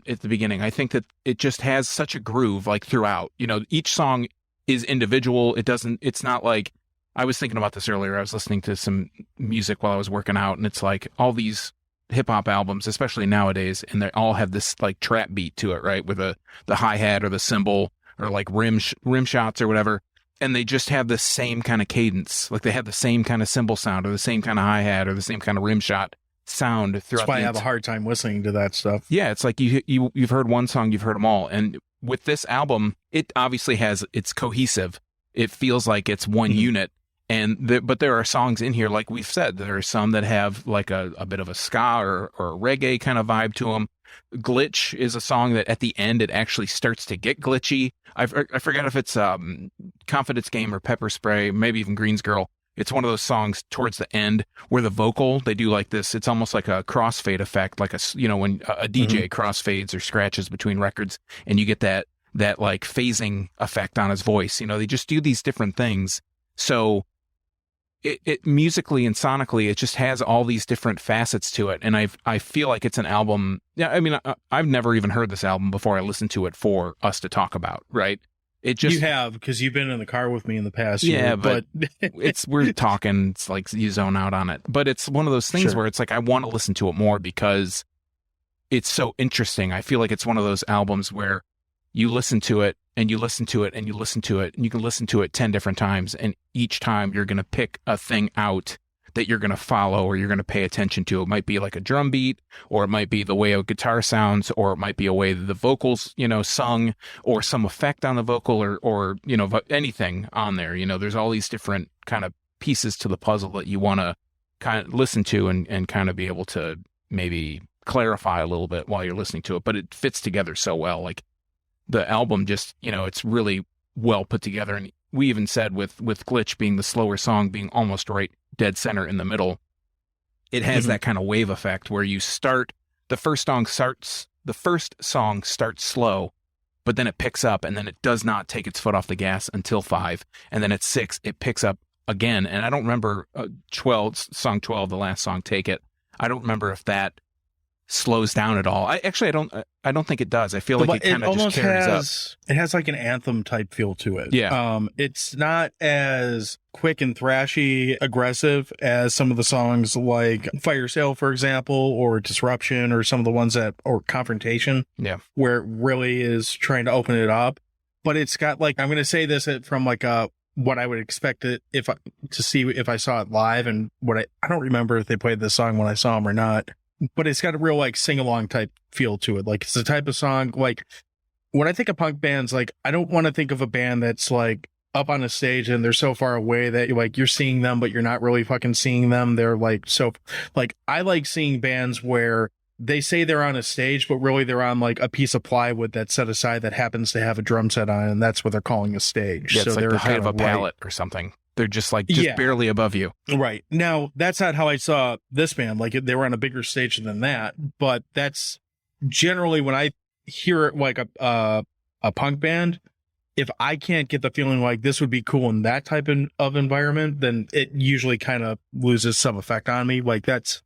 at the beginning, I think that it just has such a groove like throughout. Each song is individual. It's not like, I was thinking about this earlier. I was listening to some music while I was working out, and it's like all these hip hop albums, especially nowadays, and they all have this like trap beat to it, right? With the hi-hat or the cymbal or like rim shots or whatever. And they just have the same kind of cadence. Like they have the same kind of cymbal sound or the same kind of hi-hat or the same kind of rim shot sound throughout. That's why I have a hard time listening to that stuff. Yeah, it's like you've heard one song, you've heard them all. And with this album, it obviously it's cohesive. It feels like it's one unit. But there are songs in here, like we've said, there are some that have like a bit of a ska or a reggae kind of vibe to them. Glitch is a song that at the end, it actually starts to get glitchy. I forget if it's Confidence Game or Pepper Spray, maybe even Green's Girl. It's one of those songs towards the end where the vocal, they do like this. It's almost like a crossfade effect, like when a DJ crossfades or scratches between records, and you get that like phasing effect on his voice. They just do these different things. So it musically and sonically, it just has all these different facets to it. And I feel like it's an album. Yeah. I mean, I've never even heard this album before I listened to it for us to talk about. Right. You have, because you've been in the car with me in the past. Yeah. But we're talking, it's like you zone out on it, but it's one of those things where it's like, I want to listen to it more because it's so interesting. I feel like it's one of those albums where you listen to it and you listen to it and you listen to it and you can listen to it 10 different times. And each time you're going to pick a thing out that you're going to follow or you're going to pay attention to. It might be like a drum beat, or it might be the way a guitar sounds, or it might be a way that the vocals, sung, or some effect on the vocal, or anything on there. There's all these different kind of pieces to the puzzle that you want to kind of listen to and kind of be able to maybe clarify a little bit while you're listening to it. But it fits together so well. Like the album just, it's really well put together. And we even said with Glitch being the slower song, being almost right dead center in the middle, it has that kind of wave effect where the first song starts slow, but then it picks up, and then it does not take its foot off the gas until 5, and then at 6 it picks up again. And I don't remember song 12, the last song, Take It. I don't remember if that slows down at all. I don't think it does. I feel like it kind of just carries up. It has like an anthem type feel to it. Yeah. It's not as quick and thrashy aggressive as some of the songs like Fire Sale, for example, or Disruption, or some of the ones or Confrontation. Yeah. Where it really is trying to open it up. But it's got like, I'm going to say this from like what I would expect it to see if I saw it live, and I don't remember if they played this song when I saw them or not. But it's got a real like sing along type feel to it. Like it's the type of song, like when I think of punk bands, like I don't want to think of a band that's like up on a stage and they're so far away that you're seeing them, but you're not really fucking seeing them. They're like, so like, I like seeing bands where they say they're on a stage, but really they're on like a piece of plywood that's set aside that happens to have a drum set on, and that's what they're calling a stage. Yeah, it's so like they're the height of a right. pallet or something. They're just barely above you. Right. Now, that's not how I saw this band. Like, they were on a bigger stage than that, but that's generally when I hear like a punk band, if I can't get the feeling like this would be cool in that type of environment, then it usually kind of loses some effect on me. Like, that's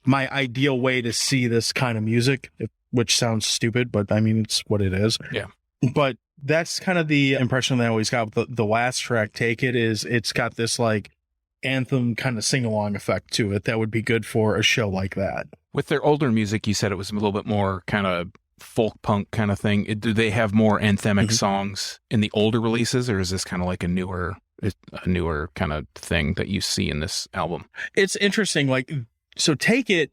my ideal way to see this kind of music, which sounds stupid, but I mean, it's what it is. Yeah. But that's kind of the impression that I always got with the last track, Take It, is it's got this like anthem kind of sing-along effect to it that would be good for a show like that. With their older music, you said it was a little bit more kind of folk punk kind of thing. Do they have more anthemic songs in the older releases, or is this kind of like a newer kind of thing that you see in this album? It's interesting. Like, so Take It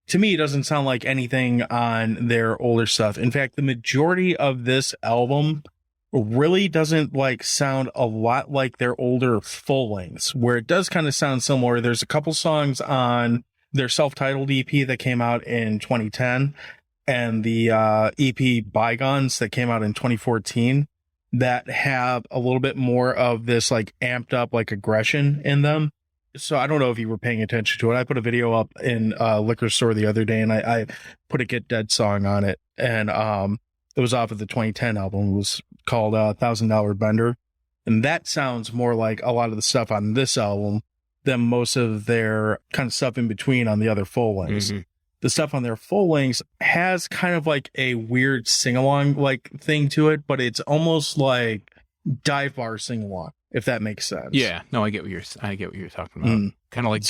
to me, it doesn't sound like anything on their older stuff. In fact, the majority of this album really doesn't like sound a lot like their older full lengths, where it does kind of sound similar. There's a couple songs on their self-titled EP that came out in 2010 and the EP Bygones that came out in 2014 that have a little bit more of this like amped up like aggression in them. So I don't know if you were paying attention to it. I put a video up in Liquor Store the other day, and I put a Get Dead song on it, and it was off of the 2010 album. It was called $1,000 Bender, and that sounds more like a lot of the stuff on this album than most of their kind of stuff in between on the other full lengths. Mm-hmm. The stuff on their full lengths has kind of like a weird sing-along like thing to it, but it's almost like dive bar sing-along, if that makes sense. Yeah, no, I get what you're talking about. Kind of like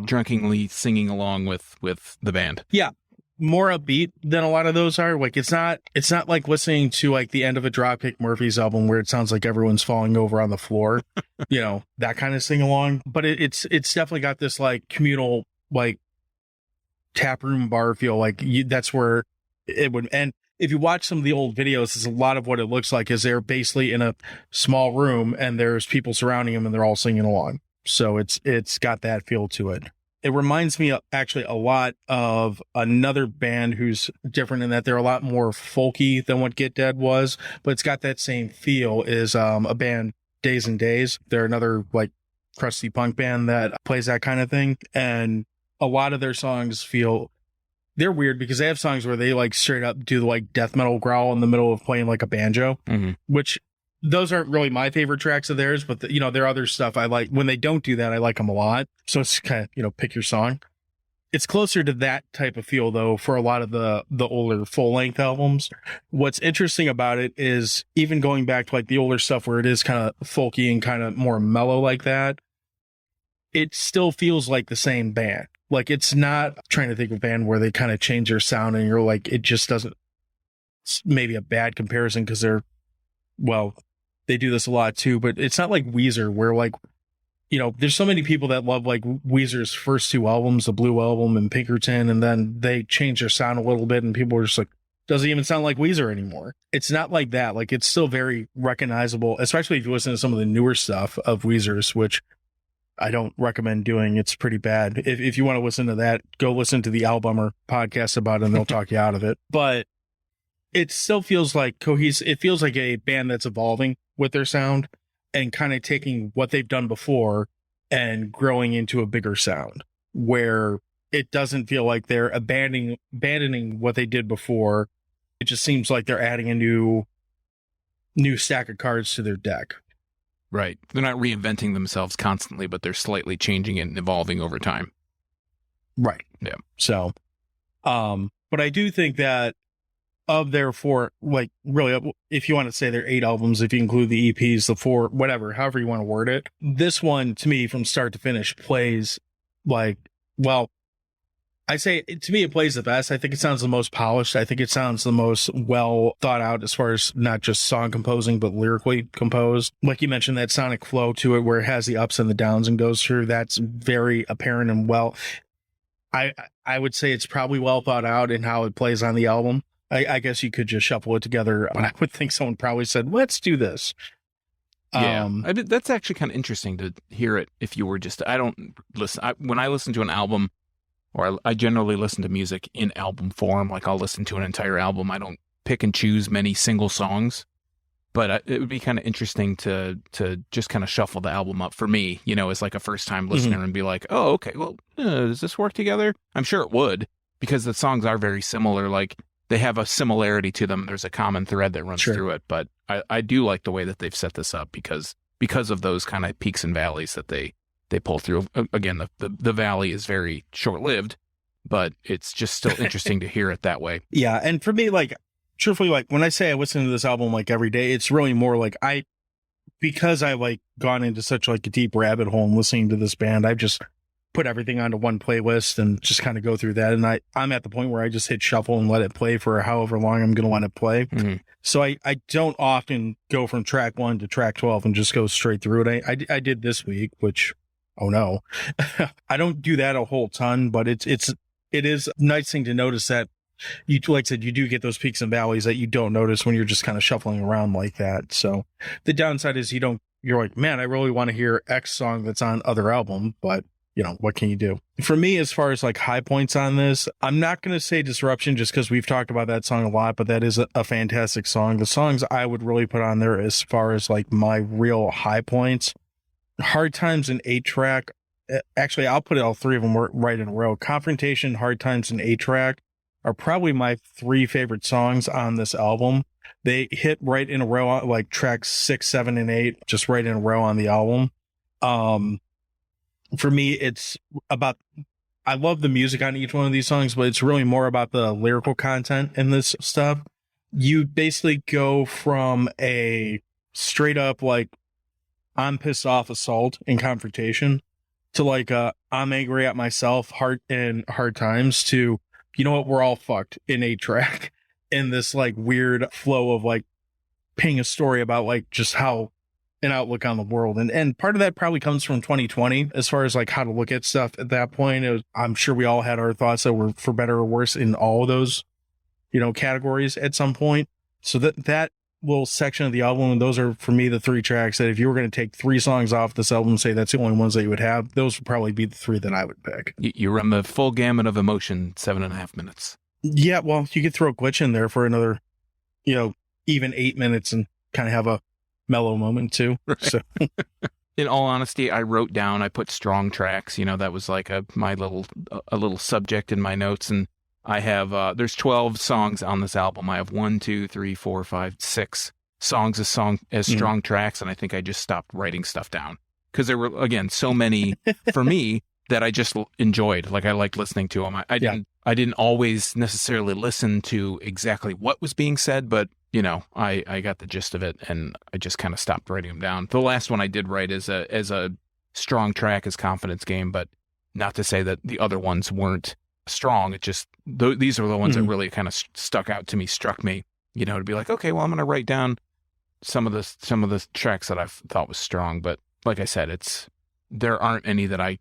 drunkenly singing along with the band. Yeah, more upbeat than a lot of those are. Like it's not like listening to like the end of a Dropkick Murphys album where it sounds like everyone's falling over on the floor, that kind of sing along. But it's definitely got this like communal like tap room bar feel. Like that's where it would end. If you watch some of the old videos, it's a lot of what it looks like is they're basically in a small room and there's people surrounding them and they're all singing along. So it's got that feel to it. It reminds me actually a lot of another band who's different in that they're a lot more folky than what Get Dead was, but it's got that same feel, is a band, Days and Days. They're another like crusty punk band that plays that kind of thing. And a lot of their songs they're weird because they have songs where they like straight up do the like death metal growl in the middle of playing like a banjo, which those aren't really my favorite tracks of theirs, but their other stuff I like. When they don't do that, I like them a lot. So it's kind of, pick your song. It's closer to that type of feel though for a lot of the older full length albums. What's interesting about it is even going back to like the older stuff where it is kind of folky and kind of more mellow like that, it still feels like the same band. Like it's not, I'm trying to think of a band where they kind of change their sound and you're like, it just doesn't, it's maybe a bad comparison because they do this a lot too, but it's not like Weezer where like there's so many people that love like Weezer's first two albums, the Blue Album and Pinkerton, and then they change their sound a little bit, and people are just like, doesn't even sound like Weezer anymore. It's not like that. Like, it's still very recognizable, especially if you listen to some of the newer stuff of Weezer's, which I don't recommend doing. It's pretty bad. If you want to listen to that, go listen to the Albummer podcast about it, and they'll talk you out of it. But it still feels like cohesive. It feels like a band that's evolving with their sound and kind of taking what they've done before and growing into a bigger sound, where it doesn't feel like they're abandoning what they did before. It just seems like they're adding a new stack of cards to their deck. Right. They're not reinventing themselves constantly, but they're slightly changing it and evolving over time. Right. Yeah. So, but I do think that of their four, like, really, if you want to say their 8 albums, if you include the EPs, the 4, whatever, however you want to word it, this one, to me, from start to finish, plays like, well, I say, to me, it plays the best. I think it sounds the most polished. I think it sounds the most well thought out as far as not just song composing, but lyrically composed. Like you mentioned, that sonic flow to it where it has the ups and the downs and goes through. That's very apparent and well. I would say it's probably well thought out in how it plays on the album. I guess you could just shuffle it together, but I would think someone probably said, let's do this. Yeah, that's actually kind of interesting to hear it if you were just, I don't listen, when I listen to an album, or I generally listen to music in album form, like I'll listen to an entire album. I don't pick and choose many single songs, but it would be kind of interesting to just kind of shuffle the album up for me, as like a first time listener and be like, oh, okay, well, does this work together? I'm sure it would, because the songs are very similar. Like, they have a similarity to them. There's a common thread that runs through it, but I do like the way that they've set this up because of those kind of peaks and valleys that they pull through. Again, the valley is very short-lived, but it's just still interesting to hear it that way. Yeah, and for me, like, truthfully, like, when I say I listen to this album, like, every day, it's really more like because I, like, gone into such, like, a deep rabbit hole in listening to this band, I've just put everything onto one playlist and just kind of go through that. And I'm at the point where I just hit shuffle and let it play for however long I'm going to let it play. Mm-hmm. So I don't often go from track 1 to track 12 and just go straight through it. I did this week, which, oh no, I don't do that a whole ton, but it is a nice thing to notice that you, like I said, you do get those peaks and valleys that you don't notice when you're just kind of shuffling around like that. So the downside is you're like, man, I really want to hear X song that's on other album, but what can you do? For me, as far as like high points on this, I'm not going to say Disruption just because we've talked about that song a lot, but that is a fantastic song. The songs I would really put on there as far as like my real high points, Hard Times and 8-Track. Actually, I'll put all 3 of them right in a row. Confrontation, Hard Times, and 8-Track are probably my 3 favorite songs on this album. They hit right in a row, like tracks 6, 7, and 8, just right in a row on the album. For me, it's about, I love the music on each one of these songs, but it's really more about the lyrical content in this stuff. You basically go from a straight up, like, I'm pissed off assault and confrontation to like, I'm angry at myself, hard times to, you know what, we're all fucked in 8-Track in this like weird flow of like painting a story about like just how an outlook on the world. And part of that probably comes from 2020 as far as like how to look at stuff at that point. I'm sure we all had our thoughts that were for better or worse in all of those, categories at some point. So that little section of the album, and those are for me the 3 tracks that if you were going to take 3 songs off this album and say that's the only ones that you would have, those would probably be the 3 that I would pick. You run the full gamut of emotion, 7.5 minutes. Yeah, well, you could throw Glitch in there for another, even 8 minutes and kind of have a mellow moment too. Right. So in all honesty, I put strong tracks, that was like a little subject in my notes. And I have, there's 12 songs on this album. I have 1, 2, 3, 4, 5, 6 songs as strong tracks. And I think I just stopped writing stuff down because there were, again, so many for me that I just enjoyed. Like I liked listening to them. I didn't always necessarily listen to exactly what was being said, but I got the gist of it, and I just kind of stopped writing them down. The last one I did write as a strong track is Confidence Game, but not to say that the other ones weren't strong. It just these are the ones that really kind of struck me. To be like, okay, well, I'm going to write down some of the tracks that I thought was strong. But like I said, there aren't any that I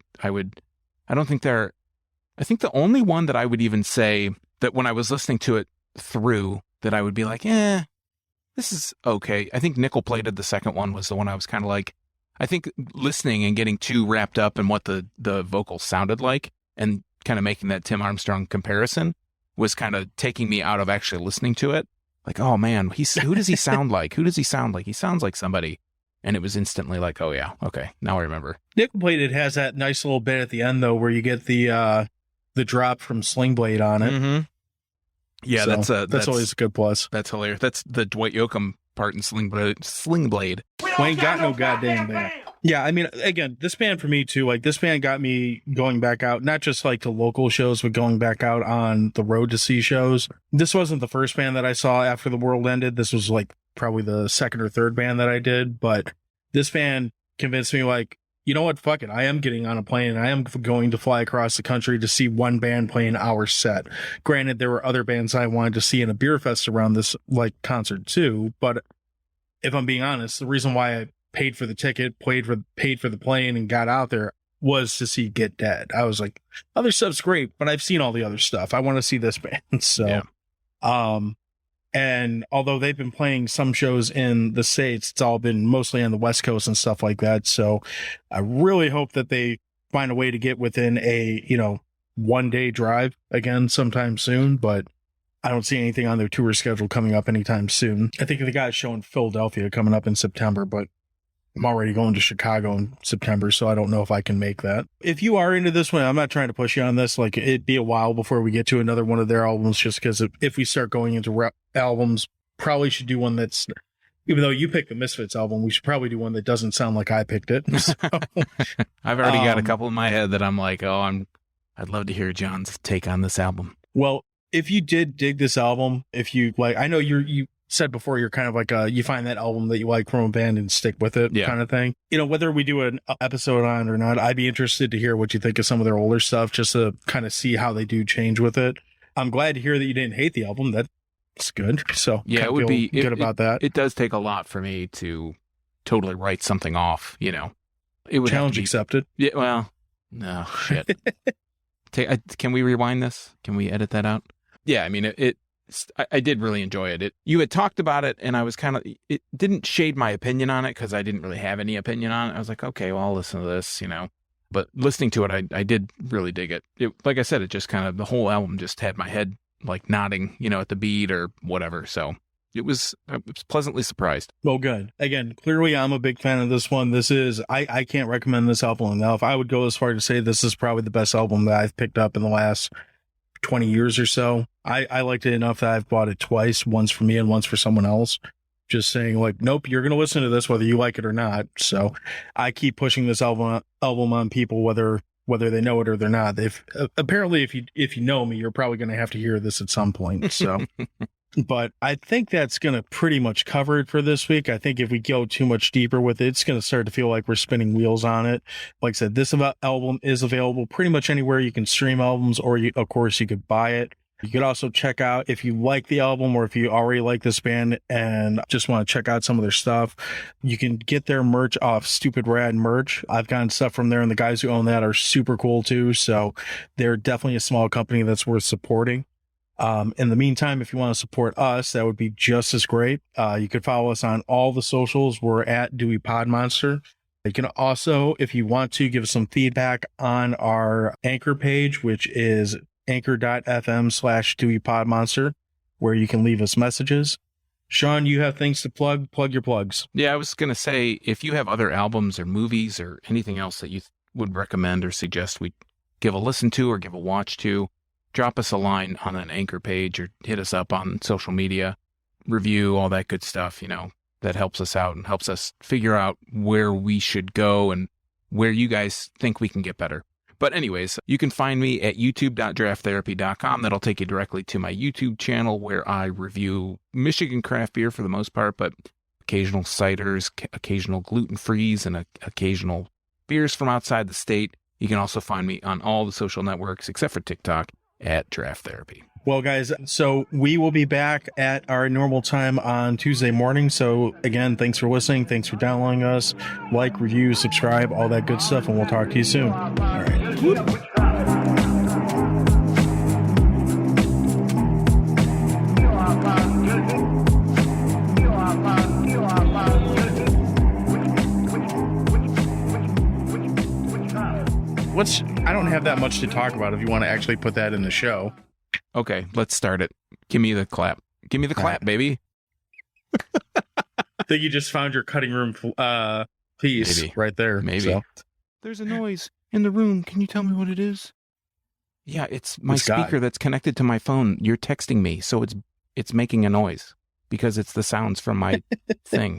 think the only one that I would even say that when I was listening to it through that I would be like, this is okay. I think Nickel Plated, the second one, was the one I was kind of like, I think listening and getting too wrapped up in what the vocals sounded like and kind of making that Tim Armstrong comparison was kind of taking me out of actually listening to it. Like, oh man, who does he sound like? Who does he sound like? He sounds like somebody. And it was instantly like, oh yeah, okay, now I remember. Nickel Plated has that nice little bit at the end though, where you get the drop from Sling Blade on it. Mm-hmm. Yeah, so that's always a good plus. That's hilarious. That's the Dwight Yoakam part in Sling Blade. We ain't got no goddamn band. Yeah, I mean, again, this band for me too, like this band got me going back out, not just like to local shows, but going back out on the road to see shows. This wasn't the first band that I saw after the world ended. This was like probably the second or third band that I did, but this band convinced me like, you know what, fuck it. I am getting on a plane and I am going to fly across the country to see one band play an hour set. Granted, there were other bands I wanted to see in a beer fest around this like concert too, but if I'm being honest, the reason why I paid for the ticket, paid for the plane, and got out there was to see Get Dead. I was like, other stuff's great, but I've seen all the other stuff. I want to see this band. So, yeah. And although they've been playing some shows in the States, it's all been mostly on the West Coast and stuff like that. So I really hope that they find a way to get within a, 1 day drive again sometime soon, but I don't see anything on their tour schedule coming up anytime soon. I think they got a show in Philadelphia coming up in September, but I'm already going to Chicago in September, so I don't know if I can make that. If you are into this one, I'm not trying to push you on this. Like, it'd be a while before we get to another one of their albums, just because if we start going into albums, probably should do one that's, even though you picked the Misfits album, we should probably do one that doesn't sound like I picked it. So, I've already got a couple in my head that I'm like, I'd love to hear John's take on this album. Well, if you did dig this album, if you like, I know you said before, you're kind of like you find that album that you like from a band and stick with it kind of thing. Whether we do an episode on it or not, I'd be interested to hear what you think of some of their older stuff, just to kind of see how they do change with it. I'm glad to hear that you didn't hate the album. That's good. So yeah, it would be good about that. It does take a lot for me to totally write something off. It would challenge accepted. Yeah. Well, no shit. Can we rewind this? Can we edit that out? Yeah. I mean, I did really enjoy it. You had talked about it, and I was it didn't shade my opinion on it because I didn't really have any opinion on it. I was like, okay, well, I'll listen to this, But listening to it, I did really dig it. Like I said, it just kind of, the whole album just had my head like nodding, at the beat or whatever. So I was pleasantly surprised. Well, good. Again, clearly I'm a big fan of this one. I can't recommend this album enough. I would go as far to say this is probably the best album that I've picked up in the last 20 years or so. I liked it enough that I've bought it twice, once for me and once for someone else. Just saying like, nope, you're going to listen to this whether you like it or not. So I keep pushing this album on people, whether they know it or they're not. They've apparently, if you know me, you're probably going to have to hear this at some point. So, but I think that's going to pretty much cover it for this week. I think if we go too much deeper with it, it's going to start to feel like we're spinning wheels on it. Like I said, this album is available pretty much anywhere you can stream albums, or of course you could buy it. You could also check out, if you like the album or if you already like this band and just want to check out some of their stuff, you can get their merch off Stupid Rad Merch. I've gotten stuff from there, and the guys who own that are super cool too. So they're definitely a small company that's worth supporting. In the meantime, if you want to support us, that would be just as great. You could follow us on all the socials. We're at Dewey Pod Monster. You can also, if you want to, give us some feedback on our Anchor page, which is anchor.fm/Dewey Pod Monster, where you can leave us messages. Sean, you have things to plug your plugs. Yeah, I was going to say, if you have other albums or movies or anything else that you would recommend or suggest we give a listen to or give a watch to, drop us a line on an Anchor page or hit us up on social media, review, all that good stuff, that helps us out and helps us figure out where we should go and where you guys think we can get better. But anyways, you can find me at youtube.drafttherapy.com. That'll take you directly to my YouTube channel, where I review Michigan craft beer for the most part, but occasional ciders, occasional gluten-frees, and occasional beers from outside the state. You can also find me on all the social networks, except for TikTok, at Draft Therapy. Well, guys, so we will be back at our normal time on Tuesday morning. So, again, thanks for listening. Thanks for downloading us. Like, review, subscribe, all that good stuff, and we'll talk to you soon. All right. I don't have that much to talk about if you want to actually put that in the show. Okay, let's start it. Give me the clap. Give me the clap, baby. I think you just found your cutting room piece Maybe. right there. Maybe. So. There's a noise in the room. Can you tell me what it is? Yeah, it's my This guy. speaker that's connected to my phone. You're texting me, so it's making a noise because it's the sounds from my thing.